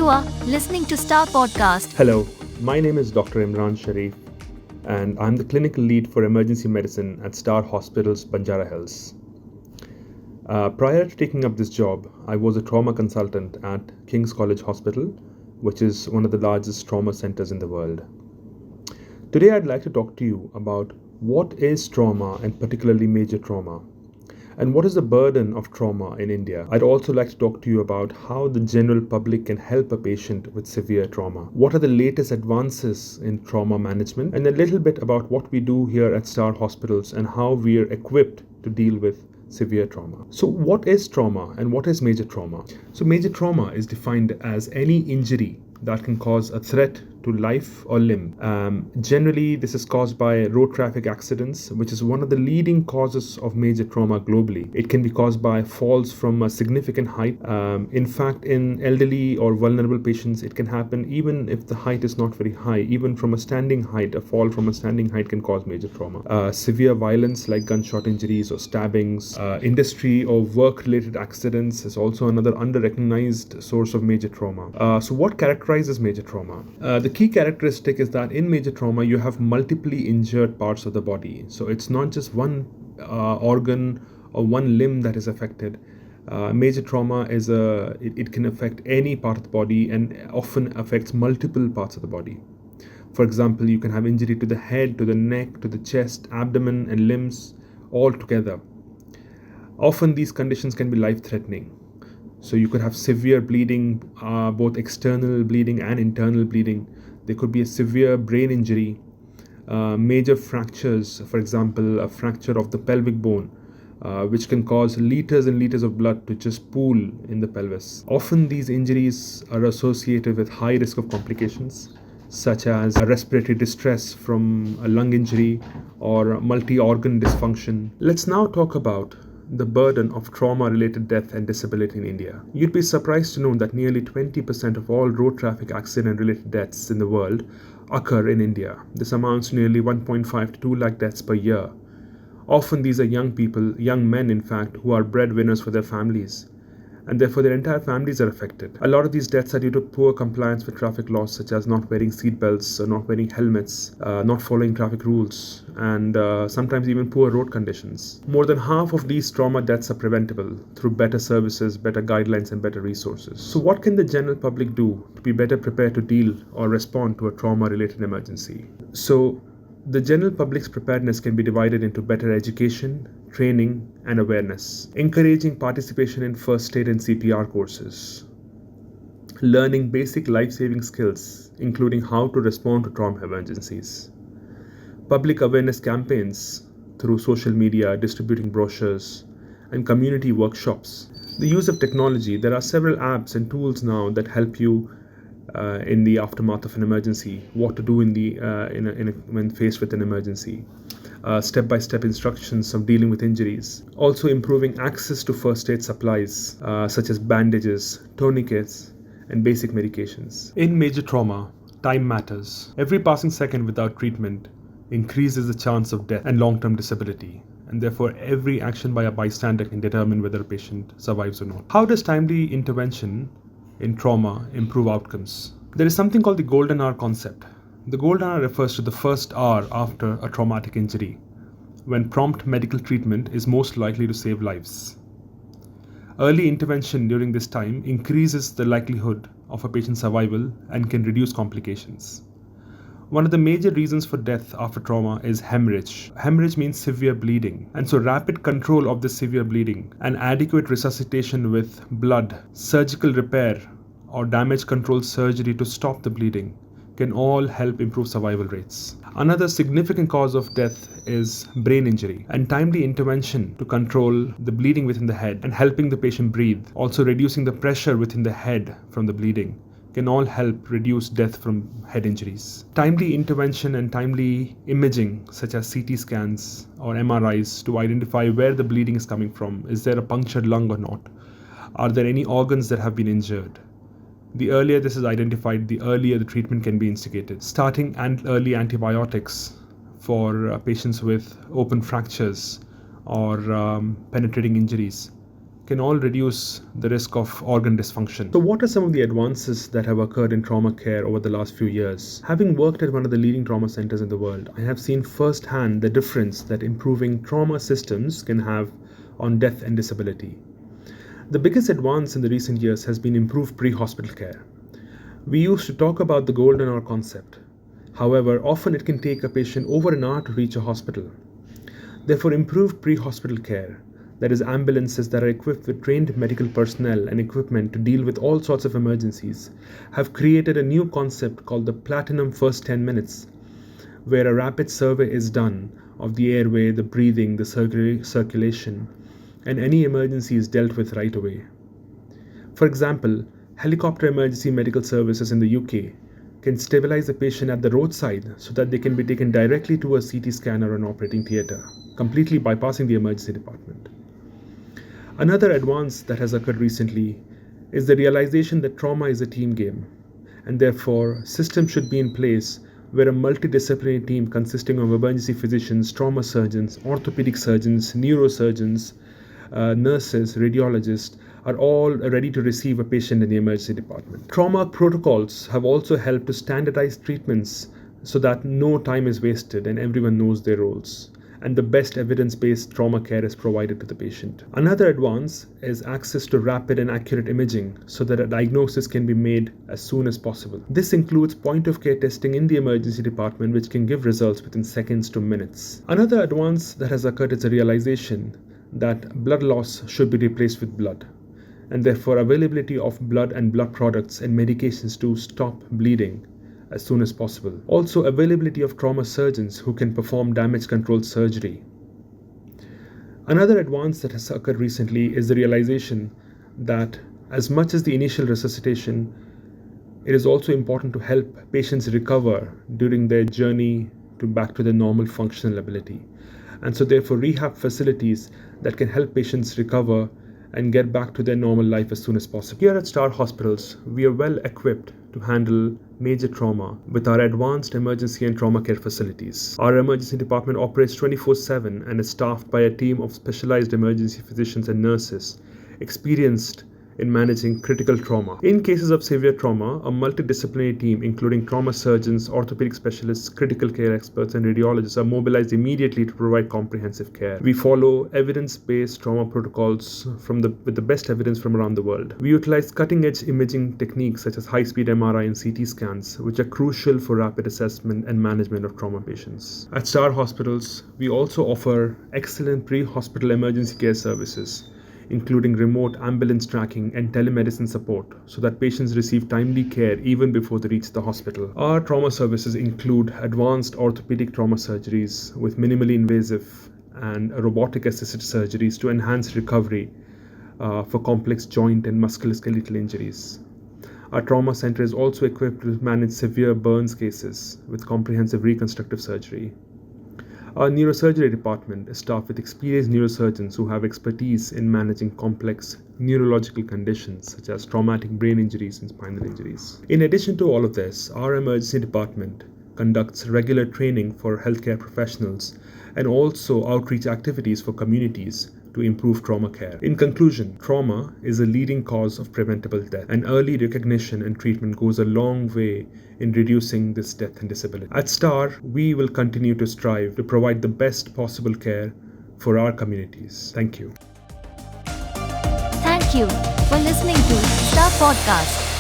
You are listening to Star Podcast. Hello, my name is Dr. Imran Shareef, and I'm the clinical lead for emergency medicine at Star Hospital's Banjara Hills. Prior to taking up this job, I was a trauma consultant at King's College Hospital, which is one of the largest trauma centers in the world. Today, I'd like to talk to you about what is trauma and particularly major trauma, and what is the burden of trauma in India. I'd also like to talk to you about how the general public can help a patient with severe trauma. What are the latest advances in trauma management, and a little bit about what we do here at Star Hospitals and how we are equipped to deal with severe trauma. So what is trauma and what is major trauma? So major trauma is defined as any injury that can cause a threat to life or limb. Generally, this is caused by road traffic accidents, which is one of the leading causes of major trauma globally. It can be caused by falls from a significant height. In fact, in elderly or vulnerable patients, it can happen even if the height is not very high. Even from a standing height, a fall from a standing height can cause major trauma. Severe violence like gunshot injuries or stabbings, industry or work-related accidents is also another under-recognized source of major trauma. So what characterizes major trauma? The key characteristic is that in major trauma you have multiply injured parts of the body. So it's not just one organ or one limb that is affected. Major trauma is it can affect any part of the body and often affects multiple parts of the body. For example, you can have injury to the head, to the neck, to the chest, abdomen and limbs all together. Often these conditions can be life-threatening. So you could have severe bleeding, both external bleeding and internal bleeding. There could be a severe brain injury, major fractures, for example, a fracture of the pelvic bone, which can cause liters and liters of blood to just pool in the pelvis. Often these injuries are associated with high risk of complications, such as a respiratory distress from a lung injury or multi-organ dysfunction. Let's now talk about the burden of trauma-related death and disability in India. You'd be surprised to know that nearly 20% of all road traffic accident-related deaths in the world occur in India. This amounts to nearly 1.5 to 2 lakh deaths per year. Often these are young people, young men in fact, who are breadwinners for their families, and therefore their entire families are affected. A lot of these deaths are due to poor compliance with traffic laws, such as not wearing seat belts or not wearing helmets, not following traffic rules, and sometimes even poor road conditions. More than half of these trauma deaths are preventable through better services, better guidelines and better resources. So what can the general public do to be better prepared to deal or respond to a trauma-related emergency? So the general public's preparedness can be divided into better education, training and awareness, encouraging participation in first aid and CPR courses, learning basic life-saving skills, including how to respond to trauma emergencies, public awareness campaigns through social media, distributing brochures, and community workshops. The use of technology. There are several apps and tools now that help you in the aftermath of an emergency, what to do when faced with an emergency, step-by-step instructions of dealing with injuries. Also improving access to first aid supplies such as bandages, tourniquets, and basic medications. In major trauma, time matters. Every passing second without treatment increases the chance of death and long-term disability, and therefore every action by a bystander can determine whether a patient survives or not. How does timely intervention in trauma improve outcomes? There is something called the golden hour concept. The golden hour refers to the first hour after a traumatic injury, when prompt medical treatment is most likely to save lives. Early intervention during this time increases the likelihood of a patient's survival and can reduce complications. One of the major reasons for death after trauma is hemorrhage. Hemorrhage means severe bleeding, and so rapid control of this severe bleeding and adequate resuscitation with blood, surgical repair, or damage control surgery to stop the bleeding can all help improve survival rates. Another significant cause of death is brain injury, and timely intervention to control the bleeding within the head and helping the patient breathe, also reducing the pressure within the head from the bleeding, can all help reduce death from head injuries. Timely intervention and timely imaging, such as CT scans or MRIs, to identify where the bleeding is coming from. Is there a punctured lung or not? Are there any organs that have been injured? The earlier this is identified, the earlier the treatment can be instigated. Starting early antibiotics for patients with open fractures or penetrating injuries can all reduce the risk of organ dysfunction. So what are some of the advances that have occurred in trauma care over the last few years? Having worked at one of the leading trauma centers in the world, I have seen firsthand the difference that improving trauma systems can have on death and disability. The biggest advance in the recent years has been improved pre-hospital care. We used to talk about the golden hour concept. However, often it can take a patient over an hour to reach a hospital. Therefore, improved pre-hospital care, that is ambulances that are equipped with trained medical personnel and equipment to deal with all sorts of emergencies, have created a new concept called the Platinum First 10 Minutes, where a rapid survey is done of the airway, the breathing, the circulation, and any emergency is dealt with right away. For example, helicopter emergency medical services in the UK can stabilize the patient at the roadside so that they can be taken directly to a CT scanner or an operating theatre, completely bypassing the emergency department. Another advance that has occurred recently is the realization that trauma is a team game, and therefore systems should be in place where a multidisciplinary team consisting of emergency physicians, trauma surgeons, orthopedic surgeons, neurosurgeons, nurses, radiologists are all ready to receive a patient in the emergency department. Trauma protocols have also helped to standardize treatments so that no time is wasted and everyone knows their roles, and the best evidence-based trauma care is provided to the patient. Another advance is access to rapid and accurate imaging so that a diagnosis can be made as soon as possible. This includes point-of-care testing in the emergency department, which can give results within seconds to minutes. Another advance that has occurred is a realization that blood loss should be replaced with blood, and therefore availability of blood and blood products and medications to stop bleeding as soon as possible. Also, availability of trauma surgeons who can perform damage control surgery. Another advance that has occurred recently is the realization that as much as the initial resuscitation, it is also important to help patients recover during their journey back to their normal functional ability. And so therefore rehab facilities that can help patients recover and get back to their normal life as soon as possible. Here at Star Hospitals, we are well equipped to handle major trauma with our advanced emergency and trauma care facilities. Our emergency department operates 24/7 and is staffed by a team of specialized emergency physicians and nurses experienced in managing critical trauma. In cases of severe trauma, a multidisciplinary team including trauma surgeons, orthopedic specialists, critical care experts, and radiologists are mobilized immediately to provide comprehensive care. We follow evidence-based trauma protocols with the best evidence from around the world. We utilize cutting-edge imaging techniques such as high-speed MRI and CT scans, which are crucial for rapid assessment and management of trauma patients. At Star Hospitals, we also offer excellent pre-hospital emergency care services, including remote ambulance tracking and telemedicine support, so that patients receive timely care even before they reach the hospital. Our trauma services include advanced orthopedic trauma surgeries with minimally invasive and robotic-assisted surgeries to enhance recovery for complex joint and musculoskeletal injuries. Our trauma center is also equipped to manage severe burns cases with comprehensive reconstructive surgery. Our neurosurgery department is staffed with experienced neurosurgeons who have expertise in managing complex neurological conditions such as traumatic brain injuries and spinal injuries. In addition to all of this, our emergency department conducts regular training for healthcare professionals and also outreach activities for communities to improve trauma care. In conclusion, trauma is a leading cause of preventable death, and early recognition and treatment goes a long way in reducing this death and disability. At STAR, we will continue to strive to provide the best possible care for our communities. Thank you. Thank you for listening to Star Podcast.